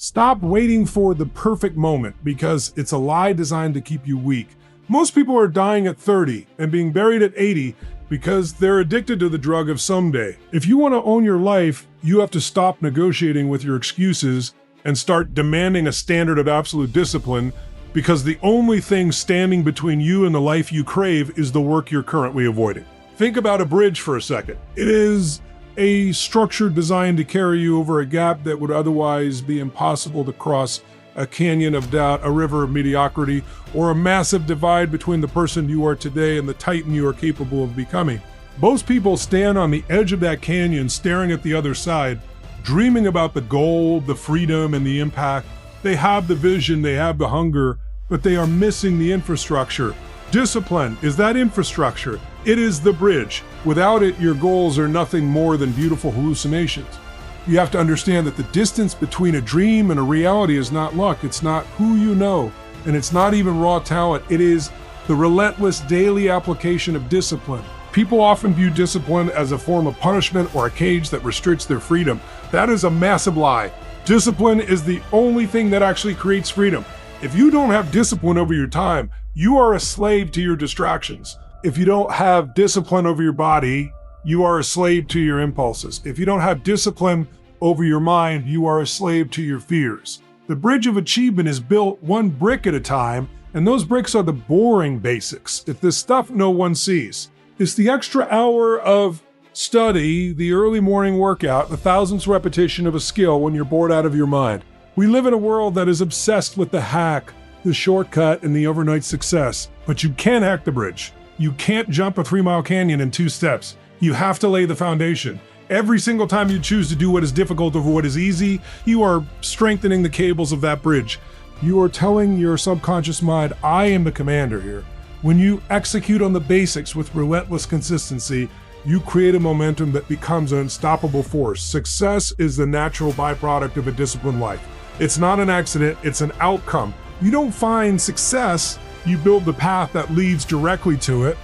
Stop waiting for the perfect moment because it's a lie designed to keep you weak. Most people are dying at 30 and being buried at 80 because they're addicted to the drug of someday. If you want to own your life, you have to stop negotiating with your excuses and start demanding a standard of absolute discipline, because the only thing standing between you and the life you crave is the work you're currently avoiding. Think about a bridge for a second. It is a structure designed to carry you over a gap that would otherwise be impossible to cross, a canyon of doubt, a river of mediocrity, or a massive divide between the person you are today and the titan you are capable of becoming. Most people stand on the edge of that canyon staring at the other side, dreaming about the gold, the freedom, and the impact. They have the vision, they have the hunger, but they are missing the infrastructure. Discipline is that infrastructure. It is the bridge. Without it, your goals are nothing more than beautiful hallucinations. You have to understand that the distance between a dream and a reality is not luck. It's not who you know, and it's not even raw talent. It is the relentless daily application of discipline. People often view discipline as a form of punishment or a cage that restricts their freedom. That is a massive lie. Discipline is the only thing that actually creates freedom. If you don't have discipline over your time, you are a slave to your distractions. If you don't have discipline over your body, you are a slave to your impulses. If you don't have discipline over your mind, you are a slave to your fears. The bridge of achievement is built one brick at a time, and those bricks are the boring basics. It's the stuff no one sees. It's the extra hour of study, the early morning workout, the thousandth repetition of a skill when you're bored out of your mind. We live in a world that is obsessed with the hack, the shortcut, and the overnight success. But you can't hack the bridge. You can't jump a 3-mile canyon in 2 steps. You have to lay the foundation. Every single time you choose to do what is difficult over what is easy, you are strengthening the cables of that bridge. You are telling your subconscious mind, I am the commander here. When you execute on the basics with relentless consistency, you create a momentum that becomes an unstoppable force. Success is the natural byproduct of a disciplined life. It's not an accident, it's an outcome. You don't find success, you build the path that leads directly to it.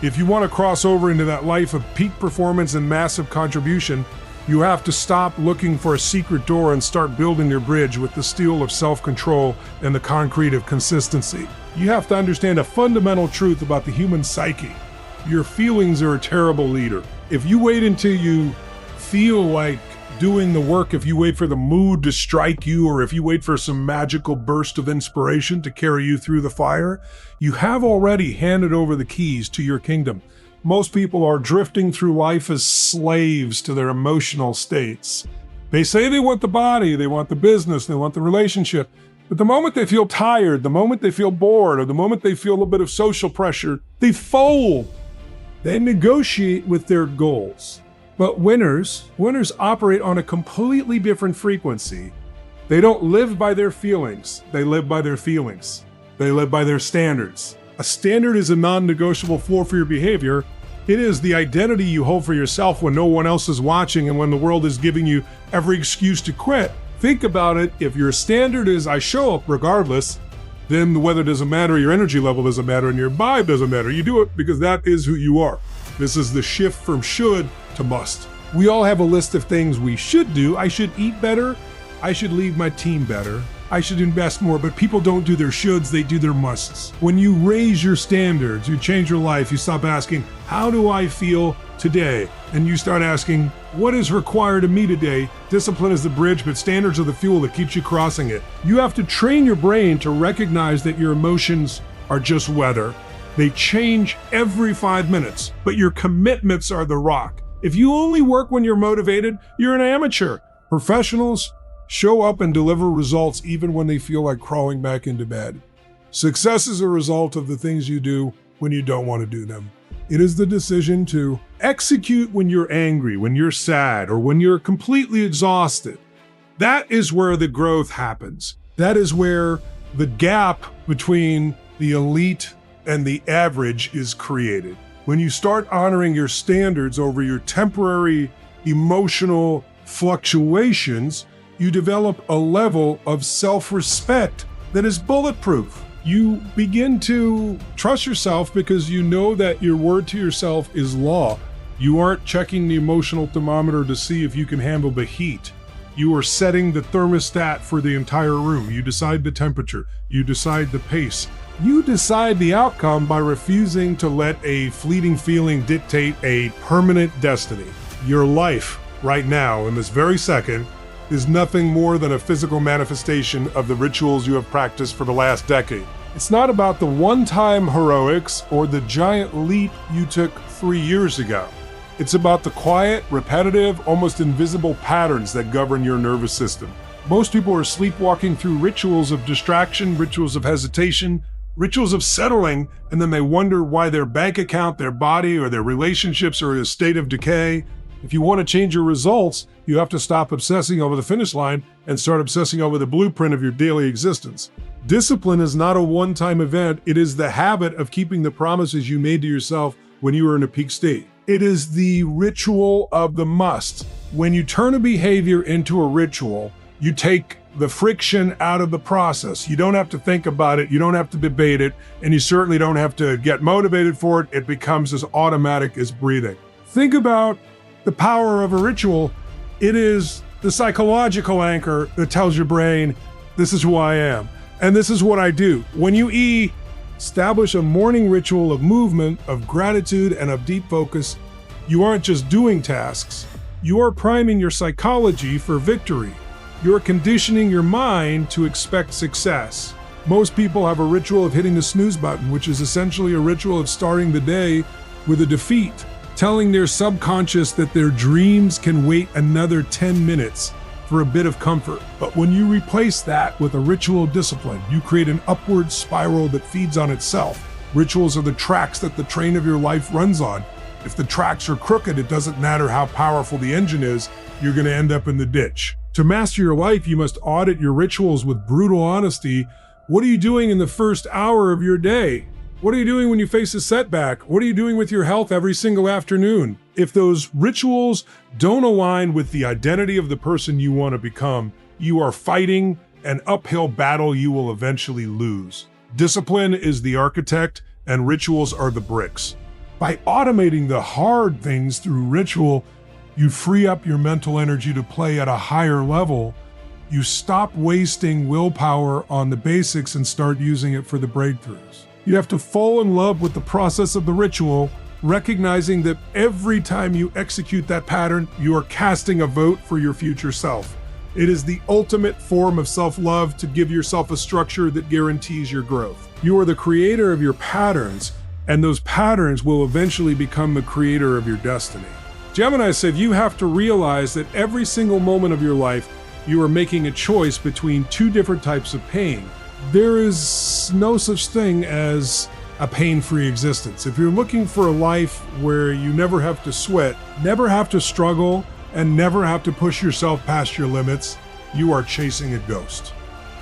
If you want to cross over into that life of peak performance and massive contribution, you have to stop looking for a secret door and start building your bridge with the steel of self-control and the concrete of consistency. You have to understand a fundamental truth about the human psyche. Your feelings are a terrible leader. If you wait until you feel like doing the work, if you wait for the mood to strike you, or if you wait for some magical burst of inspiration to carry you through the fire, you have already handed over the keys to your kingdom. Most people are drifting through life as slaves to their emotional states. They say they want the body, they want the business, they want the relationship, but the moment they feel tired, the moment they feel bored, or the moment they feel a little bit of social pressure, they fold. They negotiate with their goals. But winners operate on a completely different frequency. They don't live by their feelings, they live by their feelings. They live by their standards. A standard is a non-negotiable floor for your behavior. It is the identity you hold for yourself when no one else is watching and when the world is giving you every excuse to quit. Think about it. If your standard is I show up regardless, then the weather doesn't matter, your energy level doesn't matter, and your vibe doesn't matter. You do it because that is who you are. This is the shift from should to must. We all have a list of things we should do. I should eat better. I should lead my team better. I should invest more, but people don't do their shoulds, they do their musts. When you raise your standards, you change your life, you stop asking, how do I feel today? And you start asking, what is required of me today? Discipline is the bridge, but standards are the fuel that keeps you crossing it. You have to train your brain to recognize that your emotions are just weather. They change every 5 minutes, but your commitments are the rock. If you only work when you're motivated, you're an amateur. Professionals show up and deliver results even when they feel like crawling back into bed. Success is a result of the things you do when you don't want to do them. It is the decision to execute when you're angry, when you're sad, or when you're completely exhausted. That is where the growth happens. That is where the gap between the elite and the average is created. When you start honoring your standards over your temporary emotional fluctuations, you develop a level of self-respect that is bulletproof. You begin to trust yourself because you know that your word to yourself is law. You aren't checking the emotional thermometer to see if you can handle the heat. You are setting the thermostat for the entire room. You decide the temperature. You decide the pace. You decide the outcome by refusing to let a fleeting feeling dictate a permanent destiny. Your life right now, in this very second, is nothing more than a physical manifestation of the rituals you have practiced for the last decade. It's not about the one-time heroics or the giant leap you took 3 years ago. It's about the quiet, repetitive, almost invisible patterns that govern your nervous system. Most people are sleepwalking through rituals of distraction, rituals of hesitation, rituals of settling, and then they wonder why their bank account, their body, or their relationships are in a state of decay. If you want to change your results, you have to stop obsessing over the finish line and start obsessing over the blueprint of your daily existence. Discipline is not a one-time event. It is the habit of keeping the promises you made to yourself when you were in a peak state. It is the ritual of the must. When you turn a behavior into a ritual, you take the friction out of the process. You don't have to think about it, you don't have to debate it, and you certainly don't have to get motivated for it. It becomes as automatic as breathing. Think about the power of a ritual. It is the psychological anchor that tells your brain, this is who I am, and this is what I do. When you establish a morning ritual of movement, of gratitude, and of deep focus, you aren't just doing tasks, you are priming your psychology for victory. You're conditioning your mind to expect success. Most people have a ritual of hitting the snooze button, which is essentially a ritual of starting the day with a defeat, telling their subconscious that their dreams can wait another 10 minutes for a bit of comfort. But when you replace that with a ritual of discipline, you create an upward spiral that feeds on itself. Rituals are the tracks that the train of your life runs on. If the tracks are crooked, it doesn't matter how powerful the engine is, you're going to end up in the ditch. To master your life, you must audit your rituals with brutal honesty. What are you doing in the first hour of your day? What are you doing when you face a setback? What are you doing with your health every single afternoon? If those rituals don't align with the identity of the person you want to become, you are fighting an uphill battle you will eventually lose. Discipline is the architect and rituals are the bricks. By automating the hard things through ritual, you free up your mental energy to play at a higher level. You stop wasting willpower on the basics and start using it for the breakthroughs. You have to fall in love with the process of the ritual, recognizing that every time you execute that pattern, you are casting a vote for your future self. It is the ultimate form of self-love to give yourself a structure that guarantees your growth. You are the creator of your patterns, and those patterns will eventually become the creator of your destiny. Gemini said you have to realize that every single moment of your life, you are making a choice between two different types of pain. There is no such thing as a pain-free existence. If you're looking for a life where you never have to sweat, never have to struggle, and never have to push yourself past your limits, you are chasing a ghost.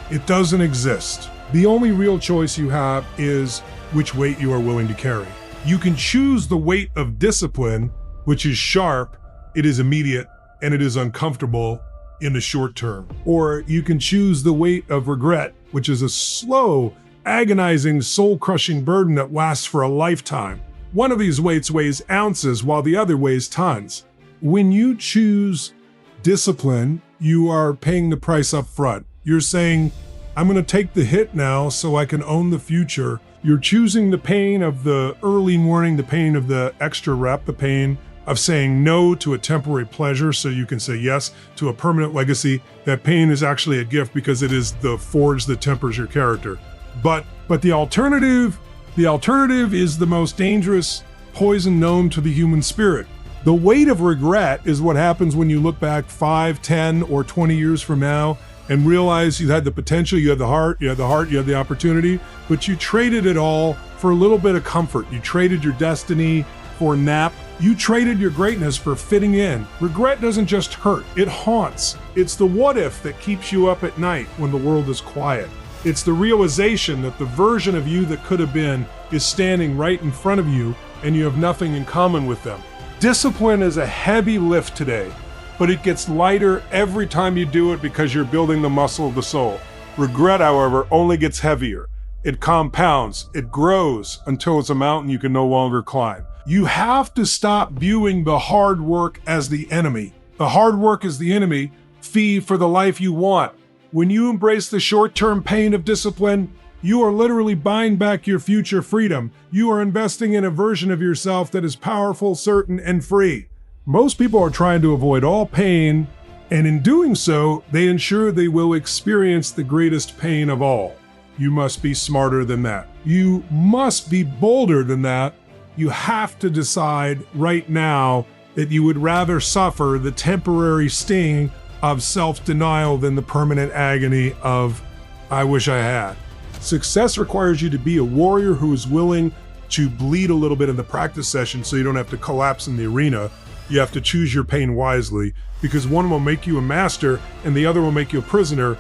It doesn't exist. The only real choice you have is which weight you are willing to carry. You can choose the weight of discipline, which is sharp, it is immediate, and it is uncomfortable in the short term. Or you can choose the weight of regret, which is a slow, agonizing, soul-crushing burden that lasts for a lifetime. One of these weights weighs ounces while the other weighs tons. When you choose discipline, you are paying the price up front. You're saying, I'm going to take the hit now so I can own the future. You're choosing the pain of the early morning, the pain of the extra rep, the pain of saying no to a temporary pleasure so you can say yes to a permanent legacy. That pain is actually a gift because it is the forge that tempers your character. But the alternative is the most dangerous poison known to the human spirit. The weight of regret is what happens when you look back 5, 10, or 20 years from now and realize you had the potential, you had the heart, you had the opportunity, but you traded it all for a little bit of comfort. You traded your destiny for a nap. You traded your greatness for fitting in. Regret doesn't just hurt, it haunts. It's the what if that keeps you up at night when the world is quiet. It's the realization that the version of you that could have been is standing right in front of you and you have nothing in common with them. Discipline is a heavy lift today, but it gets lighter every time you do it because you're building the muscle of the soul. Regret, however, only gets heavier. It compounds, it grows until it's a mountain you can no longer climb. You have to stop viewing the hard work as the enemy. The hard work is the enemy. fee for the life you want. When you embrace the short-term pain of discipline, you are literally buying back your future freedom. You are investing in a version of yourself that is powerful, certain, and free. Most people are trying to avoid all pain, and in doing so, they ensure they will experience the greatest pain of all. You must be smarter than that. You must be bolder than that. You have to decide right now that you would rather suffer the temporary sting of self-denial than the permanent agony of, I wish I had. Success requires you to be a warrior who is willing to bleed a little bit in the practice session so you don't have to collapse in the arena. You have to choose your pain wisely, because one will make you a master and the other will make you a prisoner.